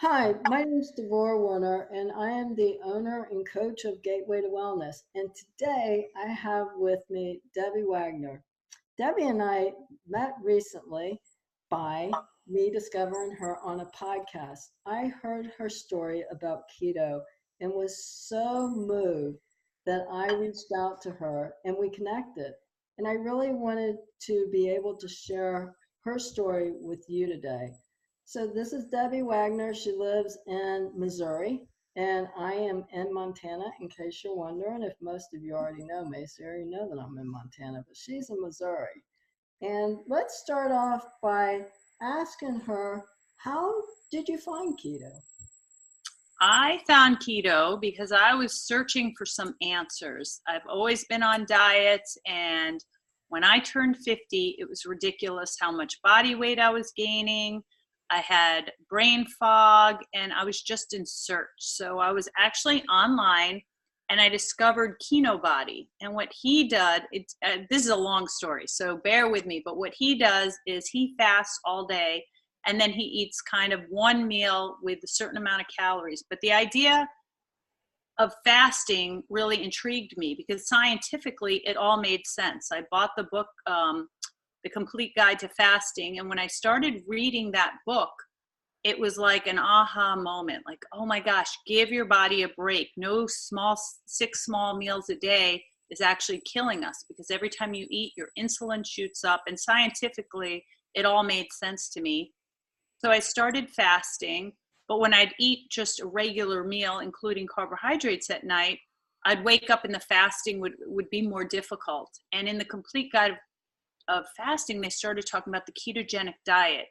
Hi, my name is Devora Warner, and I am the owner and coach of Gateway to Wellness. And today I have with me Debbie Wagner. Debbie and I met recently by me discovering her on a podcast. I heard her story about keto and was so moved that I reached out to her and we connected. And I really wanted to be able to share her story with you today. So this is Debbie Wagner. She lives in Missouri, and I am in Montana, in case you're wondering. If most of you already know me, so you already know that I'm in Montana, but she's in Missouri. And let's start off by asking her, how did you find keto? I found keto because I was searching for some answers. I've always been on diets, and when I turned 50, it was ridiculous how much body weight I was gaining. I had brain fog, and I was just in search. So I was actually online, and I discovered Kino Body. And what he does, this is a long story, so bear with me. But what he does is he fasts all day, and then he eats kind of one meal with a certain amount of calories. But the idea of fasting really intrigued me because scientifically it all made sense. I bought the book, The Complete Guide to Fasting, and when I started reading that book, it was like an aha moment, like, oh my gosh, give your body a break. No small, 6 small meals a day is actually killing us, because every time you eat, your insulin shoots up, and scientifically it all made sense to me. So I started fasting, but when I'd eat just a regular meal, including carbohydrates at night, I'd wake up and the fasting would be more difficult. And in the Complete Guide of Fasting, they started talking about the ketogenic diet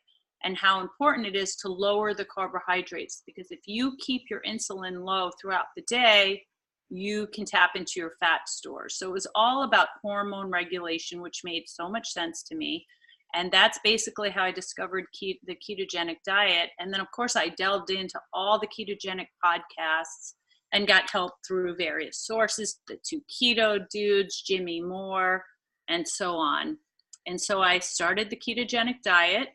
and how important it is to lower the carbohydrates, because if you keep your insulin low throughout the day, you can tap into your fat stores. So it was all about hormone regulation, which made so much sense to me. And that's basically how I discovered the ketogenic diet. And then, of course, I delved into all the ketogenic podcasts and got help through various sources, the Two Keto Dudes, Jimmy Moore, and so on. And so I started the ketogenic diet,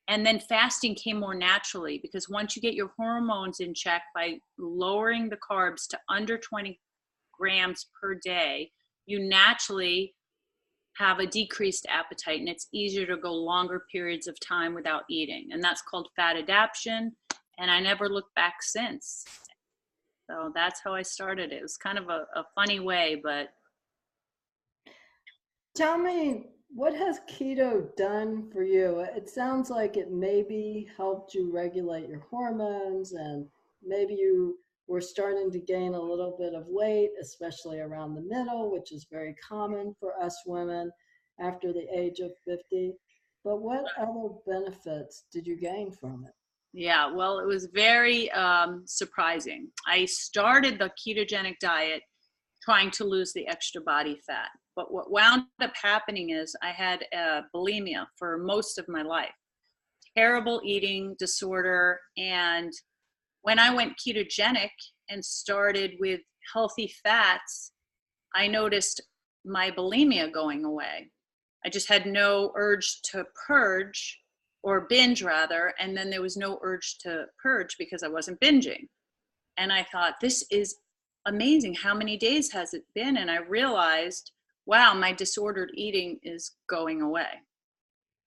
and then fasting came more naturally, because once you get your hormones in check by lowering the carbs to under 20 grams per day, you naturally have a decreased appetite, and it's easier to go longer periods of time without eating. And that's called fat adaptation. And I never looked back since. So that's how I started. It was kind of a funny way, but Tell me, what has keto done for you? It sounds like it maybe helped you regulate your hormones, and maybe you were starting to gain a little bit of weight, especially around the middle, which is very common for us women after the age of 50. But what other benefits did you gain from it? yeah, well, it was very surprising. I started the ketogenic diet trying to lose the extra body fat. But what wound up happening is I had bulimia for most of my life, terrible eating disorder. And when I went ketogenic and started with healthy fats, I noticed my bulimia going away. I just had no urge to purge, or binge rather, and then there was no urge to purge because I wasn't binging. And I thought, this is amazing. How many days has it been? And I realized, wow, my disordered eating is going away.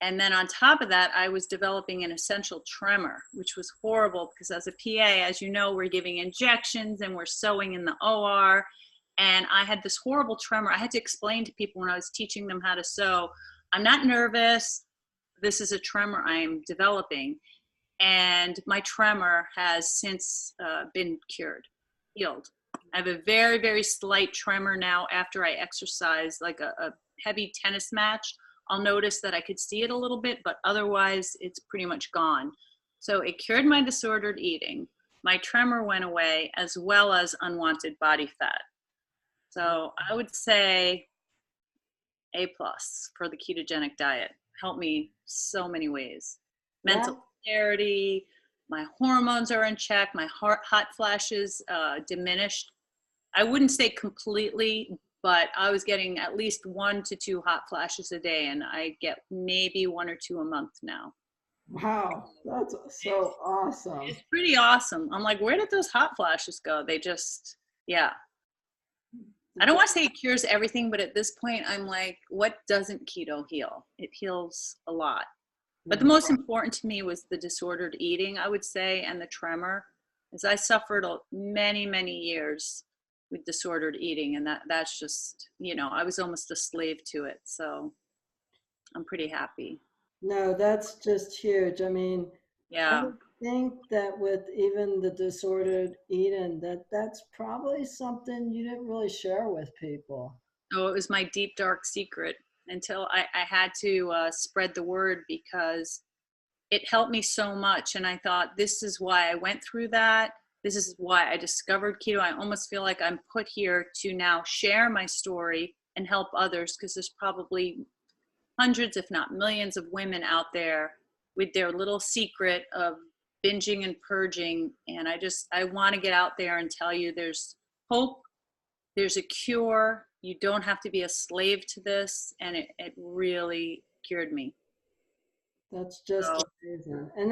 And then on top of that, I was developing an essential tremor, which was horrible because as a PA, as you know, we're giving injections and we're sewing in the OR. And I had this horrible tremor. I had to explain to people when I was teaching them how to sew, I'm not nervous. This is a tremor I'm developing. And my tremor has since been healed. I have a very, very slight tremor now after I exercise, like a heavy tennis match. I'll notice that I could see it a little bit, but otherwise it's pretty much gone. So it cured my disordered eating. My tremor went away, as well as unwanted body fat. So I would say A plus for the ketogenic diet. Helped me so many ways. That Mental clarity, my hormones are in check, my hot flashes diminished. I wouldn't say completely, but I was getting at least 1 to 2 hot flashes a day, and I get maybe 1 or 2 a month now. Wow, that's so awesome. It's pretty awesome. I'm like, where did those hot flashes go? They just, yeah. I don't want to say it cures everything, but at this point, I'm like, what doesn't keto heal? It heals a lot. But the Right. most important to me was the disordered eating, I would say, and the tremor, as I suffered many, many years with disordered eating, and that's just, I was almost a slave to it. So I'm pretty happy. No, that's just huge. I mean, I Yeah. would think that with even the disordered eating, that's probably something you didn't really share with people. Oh, it was my deep, dark secret until I had to spread the word because it helped me so much. And I thought, this is why I went through that. This is why I discovered keto. I almost feel like I'm put here to now share my story and help others because there's probably hundreds, if not millions, of women out there with their little secret of binging and purging. And I want to get out there and tell you there's hope, there's a cure. You don't have to be a slave to this. And it really cured me. That's just So, amazing. And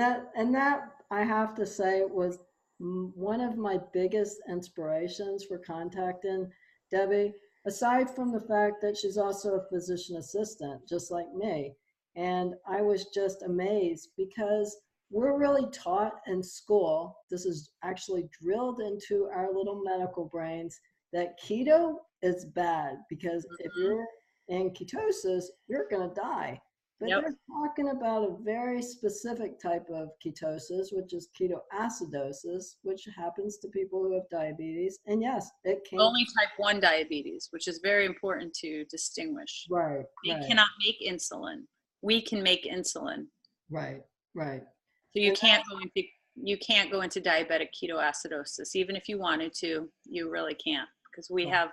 that I have to say was one of my biggest inspirations for contacting Debbie, aside from the fact that she's also a physician assistant, just like me. And I was just amazed because we're really taught in school, this is actually drilled into our little medical brains, that keto is bad because if mhm. you're in ketosis, you're going to die. But Yep. they're talking about a very specific type of ketosis, which is ketoacidosis, which happens to people who have diabetes. And yes, it can. Only type 1 diabetes, which is very important to distinguish. Right, They right, cannot make insulin. We can make insulin. right, right. So And you can't go into diabetic ketoacidosis. Even if you wanted to, you really can't because we oh, have,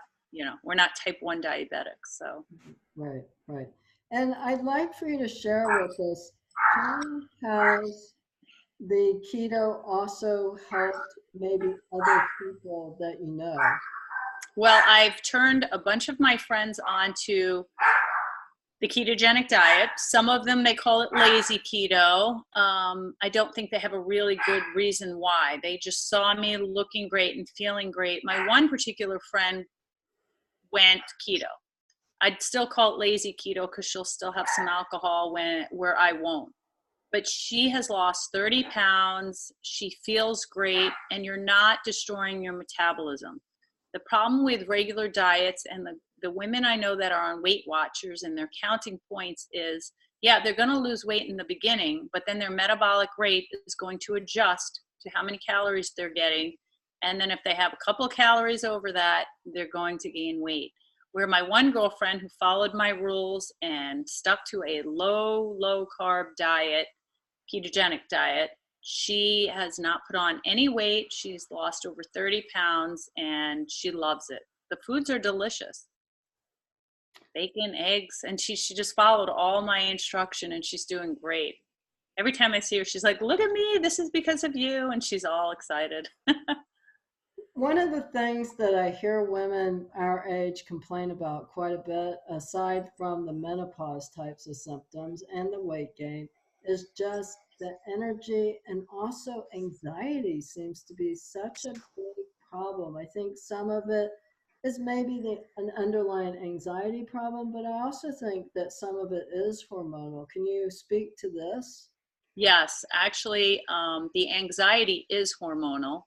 we're not type 1 diabetics. So right, right. And I'd like for you to share with us how has the keto also helped maybe other people that you know? well, I've turned a bunch of my friends onto the ketogenic diet. Some of them, they call it lazy keto. I don't think they have a really good reason why. They just saw me looking great and feeling great. My one particular friend went keto. I'd still call it lazy keto because she'll still have some alcohol where I won't. But she has lost 30 pounds. She feels great, and you're not destroying your metabolism. The problem with regular diets and the women I know that are on Weight Watchers and their counting points is, yeah, they're going to lose weight in the beginning, but then their metabolic rate is going to adjust to how many calories they're getting. And then if they have a couple calories over that, they're going to gain weight. Where my one girlfriend who followed my rules and stuck to a low carb diet, ketogenic diet, she has not put on any weight. She's lost over 30 pounds and she loves it. The foods are delicious. Bacon, eggs, and she just followed all my instruction and she's doing great. Every time I see her, she's like, "Look at me, this is because of you," and she's all excited. One of the things that I hear women our age complain about quite a bit, aside from the menopause types of symptoms and the weight gain, is just the energy and also anxiety seems to be such a big problem. I think some of it is maybe an underlying anxiety problem, but I also think that some of it is hormonal. Can you speak to this? Yes, actually, the anxiety is hormonal.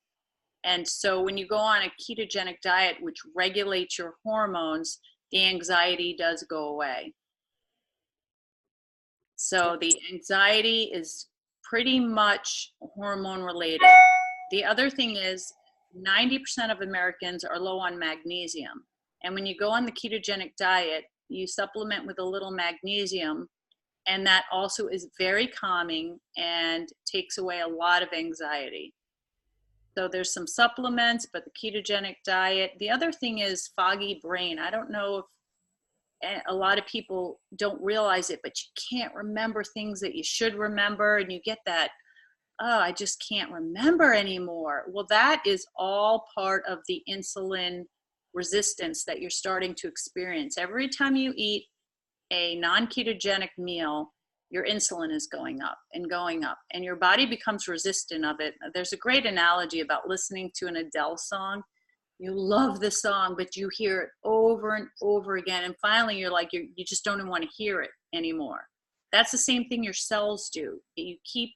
And so when you go on a ketogenic diet, which regulates your hormones, the anxiety does go away. So the anxiety is pretty much hormone related. The other thing is 90% of Americans are low on magnesium. And when you go on the ketogenic diet, you supplement with a little magnesium, and that also is very calming and takes away a lot of anxiety. So there's some supplements, but the ketogenic diet. The other thing is foggy brain. I don't know if a lot of people don't realize it, but you can't remember things that you should remember, and you get that, oh, I just can't remember anymore. Well, that is all part of the insulin resistance that you're starting to experience. Every time you eat a non ketogenic meal, your insulin is going up and going up, and your body becomes resistant of it. There's a great analogy about listening to an Adele song. You love the song, but you hear it over and over again, and finally you're like, you just don't even want to hear it anymore. That's the same thing your cells do. You keep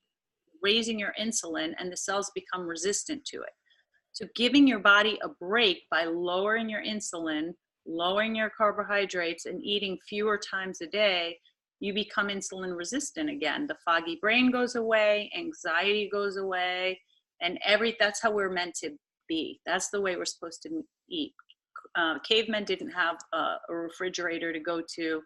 raising your insulin and the cells become resistant to it. So giving your body a break by lowering your insulin, lowering your carbohydrates, and eating fewer times a day, you become insulin resistant again. The foggy brain goes away, anxiety goes away, and that's how we're meant to be. That's the way we're supposed to eat. Cavemen didn't have a refrigerator to go to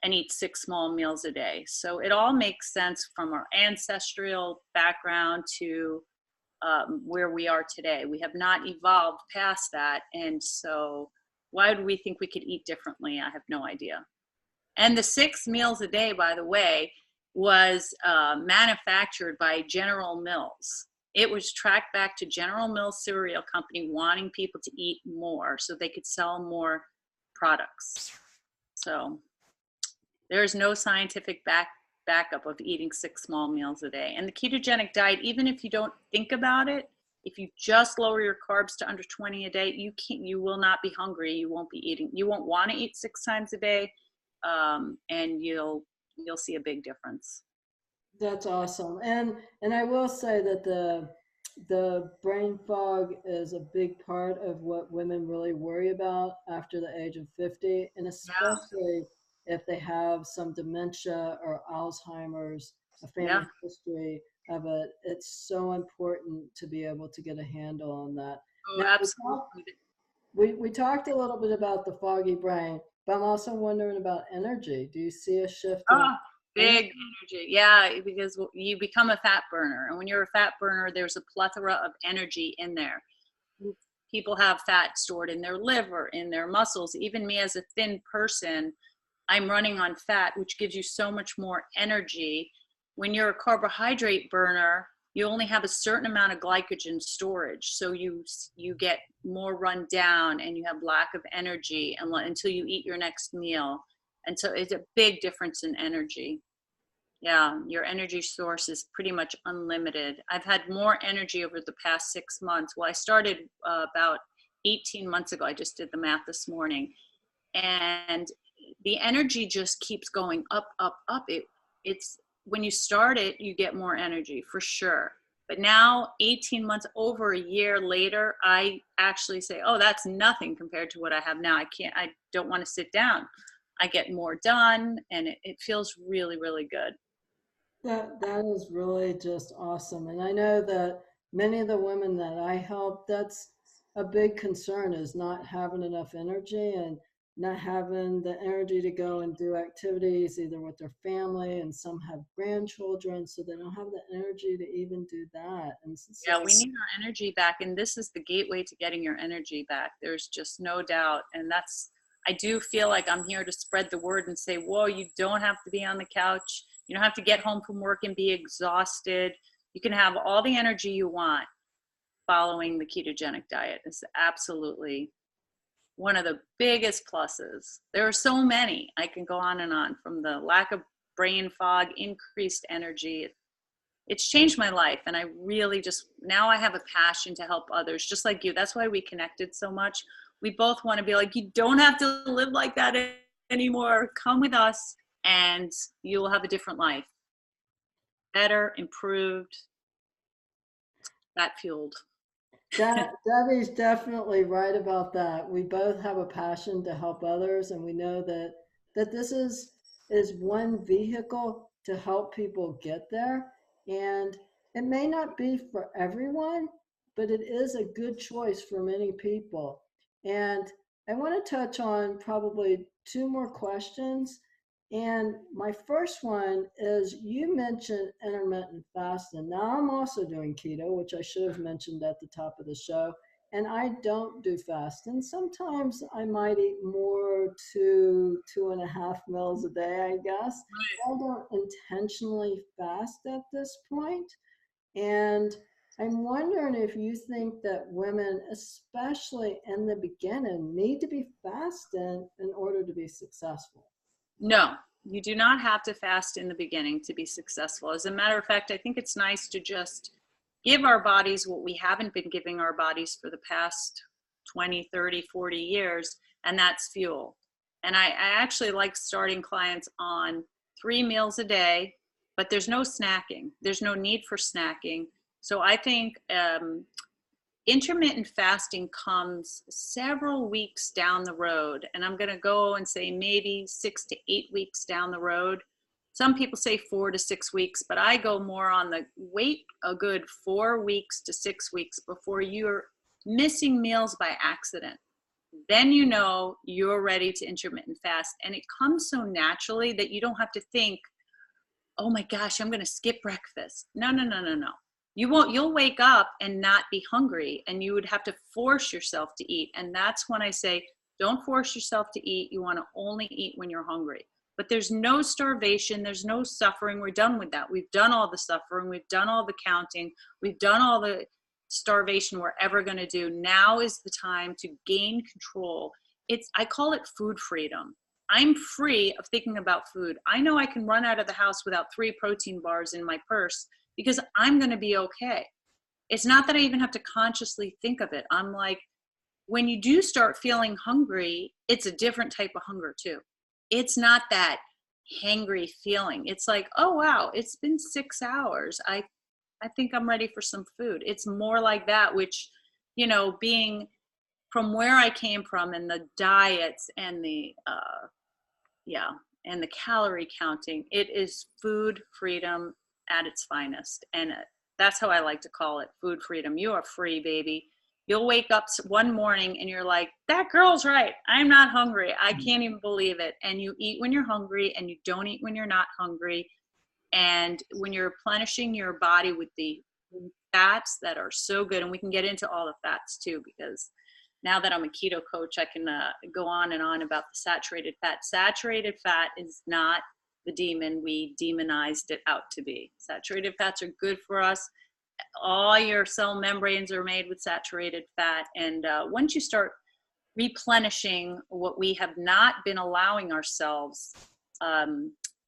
and eat 6 small meals a day. So it all makes sense from our ancestral background to where we are today. We have not evolved past that. And so why do we think we could eat differently? I have no idea. And the 6 meals a day, by the way, was manufactured by General Mills. It was tracked back to General Mills Cereal Company wanting people to eat more so they could sell more products. So there's no scientific backup of eating 6 small meals a day. And the ketogenic diet, even if you don't think about it, if you just lower your carbs to under 20 a day, you will not be hungry. You won't be eating. You won't want to eat 6 times a day, and you'll see a big difference. That's awesome. And I will say that the brain fog is a big part of what women really worry about after the age of 50, and Yeah, especially if they have some dementia or Alzheimer's, a yeah. family history of it. It's so important to be able to get a handle on that. Oh, Now, absolutely. we talked a little bit about the foggy brain, but I'm also wondering about energy. Do you see a shift in Oh, energy? big energy. Yeah, because you become a fat burner. And when you're a fat burner, there's a plethora of energy in there. People have fat stored in their liver, in their muscles. Even me as a thin person, I'm running on fat, which gives you so much more energy. When you're a carbohydrate burner, you only have a certain amount of glycogen storage, so you get more run down and you have lack of energy until you eat your next meal. And so it's a big difference in energy. Yeah, your energy source is pretty much unlimited. I've had more energy over the past 6 months. Well, I started about 18 months ago. I just did the math this morning, and the energy just keeps going up, up, up. It's when you start it, you get more energy for sure. But now, 18 months, over a year later, I actually say, "Oh, that's nothing compared to what I have now. I don't want to sit down. I get more done, and it feels really, really good." That is really just awesome. And I know that many of the women that I help, that's a big concern is not having enough energy and not having the energy to go and do activities either with their family, and some have grandchildren, so they don't have the energy to even do that. And Yeah, so we need our energy back, and this is the gateway to getting your energy back. There's just no doubt. And I do feel like I'm here to spread the word and say, whoa, you don't have to be on the couch. You don't have to get home from work and be exhausted. You can have all the energy you want following the ketogenic diet. It's absolutely one of the biggest pluses. There are so many. I can go on, from the lack of brain fog, increased energy. It's changed my life, and I really just now I have a passion to help others just like you. That's why we connected so much. We both want to be like, you don't have to live like that anymore. Come with us and you will have a different life, better, improved, fat fueled. that Debbie's definitely right about that. We both have a passion to help others, and we know that this is one vehicle to help people get there. And it may not be for everyone, but it is a good choice for many people. And I want to touch on probably two more questions. And my first one is, you mentioned intermittent fasting. Now, I'm also doing keto, which I should have mentioned at the top of the show. And I don't do fasting. Sometimes I might eat more, 2.5 meals a day, I guess. I don't intentionally fast at this point. And I'm wondering if you think that women, especially in the beginning, need to be fasting in order to be successful. No, You do not have to fast in the beginning to be successful. As a matter of fact, I think it's nice to just give our bodies what we haven't been giving our bodies for the past 20, 30, 40 years, and that's fuel. And I actually like starting clients on 3 meals a day, but there's no snacking. There's no need for snacking. So I think intermittent fasting comes several weeks down the road, and I'm going to go and say maybe 6 to 8 weeks down the road. Some people say 4 to 6 weeks, but I go more on the wait a good 4 weeks to 6 weeks before you're missing meals by accident. Then you know you're ready to intermittent fast, and it comes so naturally that you don't have to think, oh my gosh, I'm going to skip breakfast. No, no, no, no, no. You won't, you'll wake up and not be hungry, and you would have to force yourself to eat. And that's when I say, don't force yourself to eat. You want to only eat when you're hungry. But there's no starvation. There's no suffering. We're done with that. We've done all the suffering. We've done all the counting. We've done all the starvation we're ever going to do. Now is the time to gain control. I call it food freedom. I'm free of thinking about food. I know I can run out of the house without 3 protein bars in my purse because I'm going to be okay. It's not that I even have to consciously think of it. I'm like, when you do start feeling hungry, it's a different type of hunger too. It's not that hangry feeling. It's like, oh wow, it's been 6 hours. I think I'm ready for some food. It's more like that, which, being from where I came from and the diets and the calorie counting, it is food freedom at its finest. And that's how I like to call it, food freedom. You are free, baby. You'll wake up one morning and you're like, that girl's right. I'm not hungry. I can't even believe it. And you eat when you're hungry, and you don't eat when you're not hungry. And when you're replenishing your body with the fats that are so good, and we can get into all the fats too, because now that I'm a keto coach, I can go on and on about the saturated fat. Saturated fat is not the demon we demonized it out to be. Saturated fats are good for us. All your cell membranes are made with saturated fat. And once you start replenishing what we have not been allowing ourselves,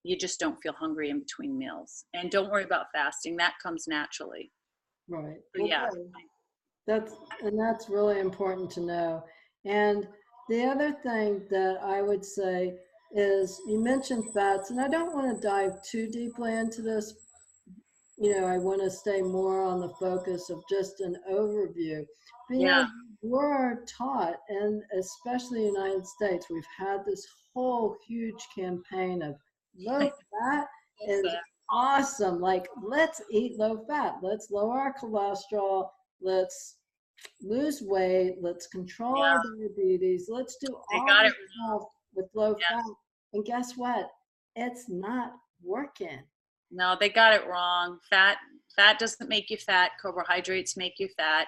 you just don't feel hungry in between meals. And don't worry about fasting. That comes naturally. Right. So, yeah. Okay. That's really important to know. And the other thing that I would say is, you mentioned fats, and I don't want to dive too deeply into this. I want to stay more on the focus of just an overview. But Yeah. we're taught, and especially in the United States, we've had this whole huge campaign of low fat is awesome. Like, let's eat low fat. Let's lower our cholesterol. Let's lose weight. Let's control our Yeah. diabetes. Let's do They all got it. this stuff with low fat. Yes. And guess what? It's not working. No, they got it wrong. Fat doesn't make you fat. Carbohydrates make you fat.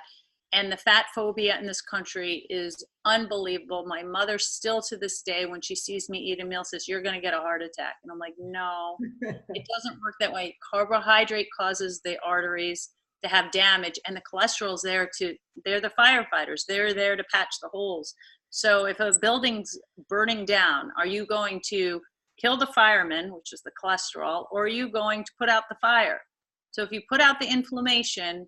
And the fat phobia in this country is unbelievable. My mother still to this day, when she sees me eat a meal, says, you're going to get a heart attack. And I'm like, no, it doesn't work that way. Carbohydrate causes the arteries to have damage, and the cholesterol's they're the firefighters. They're there to patch the holes. So if a building's burning down, are you going to kill the firemen, which is the cholesterol, or are you going to put out the fire? So if you put out the inflammation,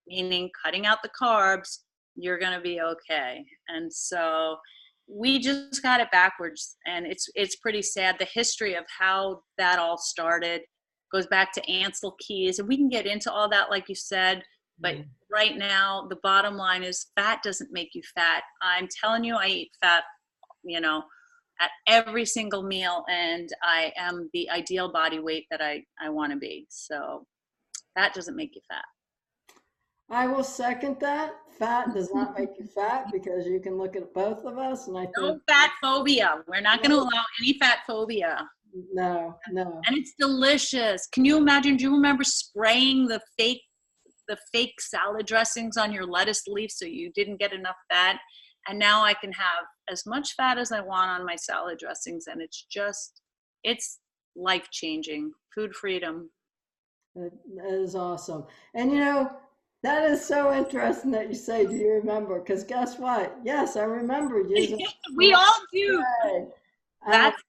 meaning cutting out the carbs, you're going to be okay. And so we just got it backwards, and it's pretty sad. The history of how that all started goes back to Ansel Keys, and we can get into all that, like you said. But right now, the bottom line is fat doesn't make you fat. I'm telling you, I eat fat, at every single meal, and I am the ideal body weight that I want to be. So that doesn't make you fat. I will second that. Fat does not make you fat, because you can look at both of us, and I think No fat phobia. We're not going to allow any fat phobia. no. And it's delicious. Can you imagine? Do you remember spraying the fake salad dressings on your lettuce leaf so you didn't get enough fat? And now I can have as much fat as I want on my salad dressings, and it's life-changing. Food freedom. That is awesome. And that is so interesting that you say, do you remember? Because guess what? Yes, I remember using We all do. spray. That's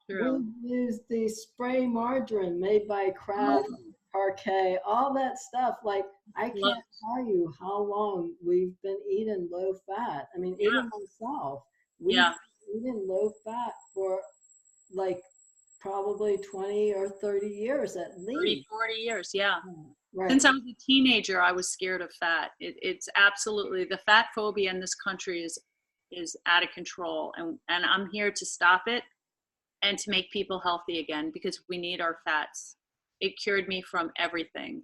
True. We use the spray margarine made by Kraft, Oh, Parquet, all that stuff. Like, I love. can't tell you how long we've been eating low fat. I mean, Yeah. even myself, we've Yeah. been eating low fat for like probably 20 or 30 years at 30, least. 40 years. Yeah. Right, Since I was a teenager, I was scared of fat. It's absolutely, the fat phobia in this country is out of control, and I'm here to stop it and to make people healthy again because we need our fats. It cured me from everything.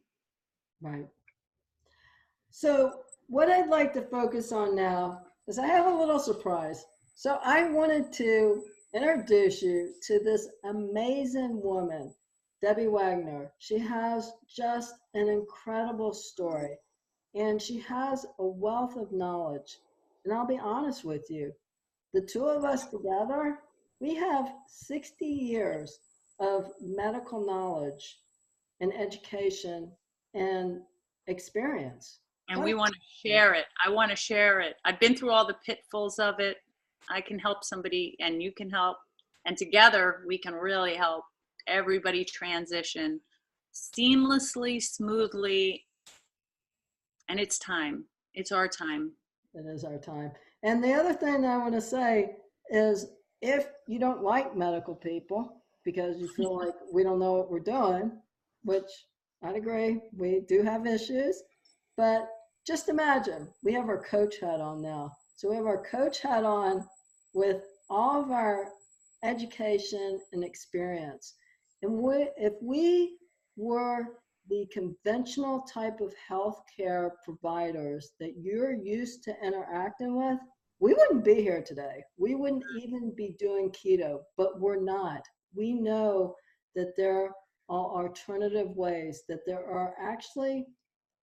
right. So, what I'd like to focus on now is I have a little surprise. So, I wanted to introduce you to this amazing woman, Debbie Wagner. She has just an incredible story and she has a wealth of knowledge. And I'll be honest with you, the two of us together, we have 60 years of medical knowledge and education and experience. And we Quite want to share it. I want to share it. I've been through all the pitfalls of it. I can help somebody and you can help. And together we can really help everybody transition seamlessly, smoothly. And it's time. It's our time. it is our time. And the other thing I want to say is if you don't like medical people because you feel like we don't know what we're doing, which I'd agree, we do have issues, but just imagine we have our coach hat on now. So we have our coach hat on with all of our education and experience. And if we were the conventional type of healthcare providers that you're used to interacting with, we wouldn't be here today. We wouldn't even be doing keto, but we're not. We know that there are alternative ways, that there are actually,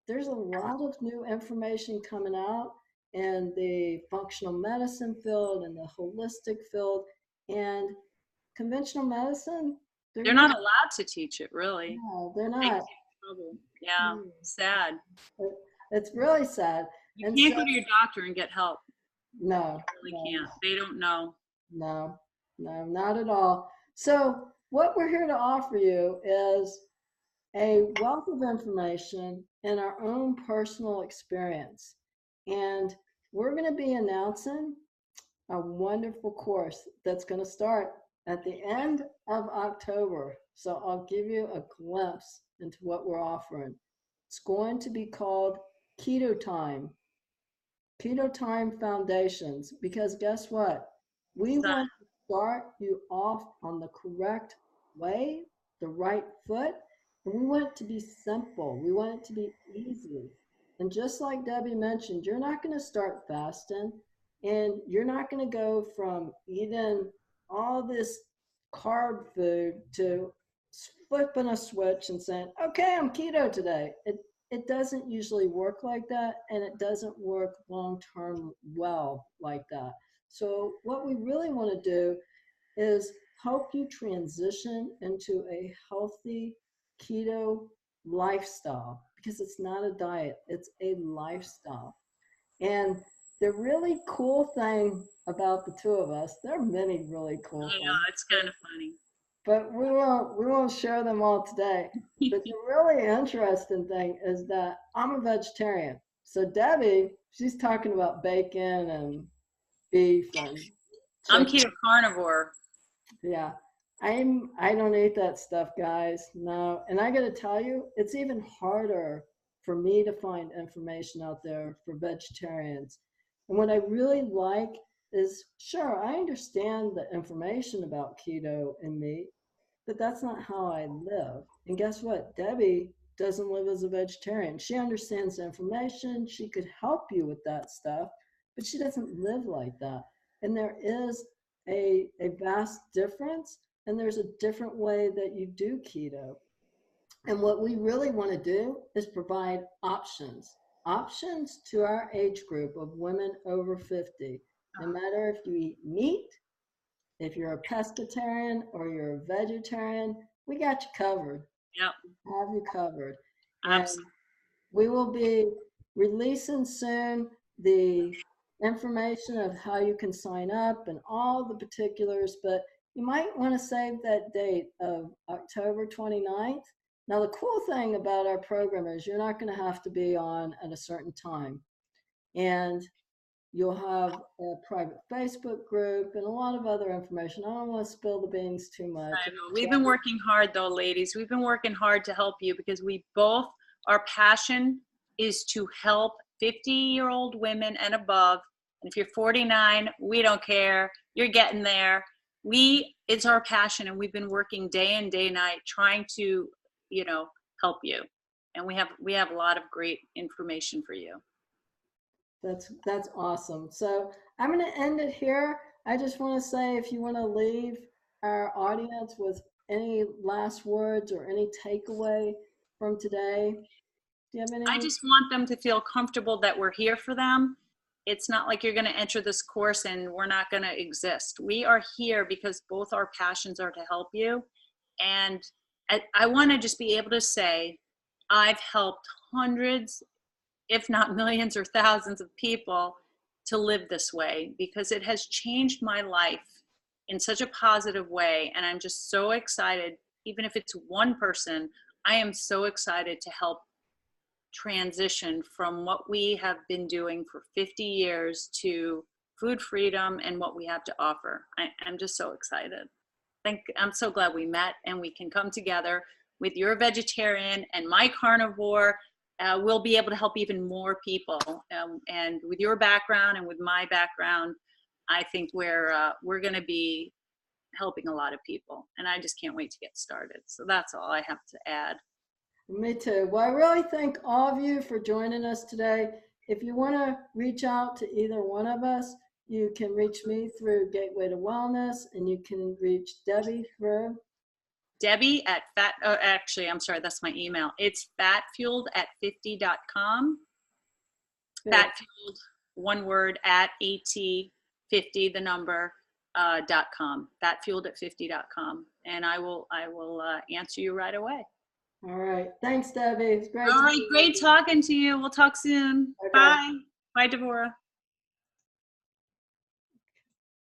there's a lot of new information coming out in the functional medicine field and the holistic field. And conventional medicine, they're They're going to, not allowed to teach it, really. no, they're They get not. in trouble. Yeah, No. sad. It's really sad. You And can't so, go to your doctor and get help. no, You really no, can't. They don't know. no, no, not at all. So, what we're here to offer you is a wealth of information and our own personal experience. And we're going to be announcing a wonderful course that's going to start at the end of October. So, I'll give you a glimpse into what we're offering. It's going to be called Keto Time. Keto Time Foundations, because guess what? We Son, want to start you off on the correct way, the right foot, and we want it to be simple. We want it to be easy. And just like Debbie mentioned, you're not going to start fasting and you're not going to go from eating all this carb food to flipping a switch and saying, okay, I'm keto today. It doesn't usually work like that, and it doesn't work long term well like that. So, what we really want to do is help you transition into a healthy keto lifestyle because it's not a diet, it's a lifestyle. And the really cool thing about the two of us, there are many really cool I know, things, it's kind of funny. but we won't share them all today. But the really interesting thing is that I'm a vegetarian. So Debbie, she's talking about bacon and beef and I'm chicken. keto carnivore. Yeah. I don't eat that stuff, guys. No. And I gotta tell you, it's even harder for me to find information out there for vegetarians. And what I really like is sure, I understand the information about keto and meat, but that's not how I live. And guess what? Debbie doesn't live as a vegetarian. She understands the information. She could help you with that stuff, but she doesn't live like that. And there is a vast difference, and there's a different way that you do keto. And what we really want to do is provide options to our age group of women over 50. No matter if you eat meat, if you're a pescatarian or you're a vegetarian, we got you covered. Yep, Have you covered. And absolutely. we will be releasing soon the information of how you can sign up and all the particulars. But you might want to save that date of October 29th. Now, the cool thing about our program is you're not going to have to be on at a certain time. And you'll have a private Facebook group and a lot of other information. I don't want to spill the beans too much. I know. We've been working hard though, ladies. We've been working hard to help you because we both, our passion is to help 50-year-old women and above. And if you're 49, we don't care. You're getting there. It's our passion, and we've been working day and day night trying to, help you. And we have a lot of great information for you. That's awesome. So I'm going to end it here. I just want to say, if you want to leave our audience with any last words or any takeaway from today, do you have I any? just want them to feel comfortable that we're here for them. It's not like you're going to enter this course and we're not going to exist. We are here because both our passions are to help you. And I want to just be able to say, I've helped hundreds, if not millions or thousands of people to live this way, because it has changed my life in such a positive way. And I'm just so excited. Even if it's one person, I am so excited to help transition from what we have been doing for 50 years to food freedom and what we have to offer. I'm just so excited. I'm so glad we met and we can come together with your vegetarian and my carnivore. We'll be able to help even more people. And with your background and with my background, I think we're going to be helping a lot of people. And I just can't wait to get started. So that's all I have to add. Me too. Well, I really thank all of you for joining us today. If you want to reach out to either one of us, you can reach me through Gateway to Wellness, and you can reach Debbie through. Debbie at actually, I'm sorry, that's my email. It's fatfueled@50.com. Good. Fatfueled, one word, @AT50, the number, .com. Fatfueled@50.com. And I will answer you right away. All right. Thanks, Debbie. It's great All to right, see great talking to you. We'll talk soon. you. Okay. Bye. Bye, Devorah.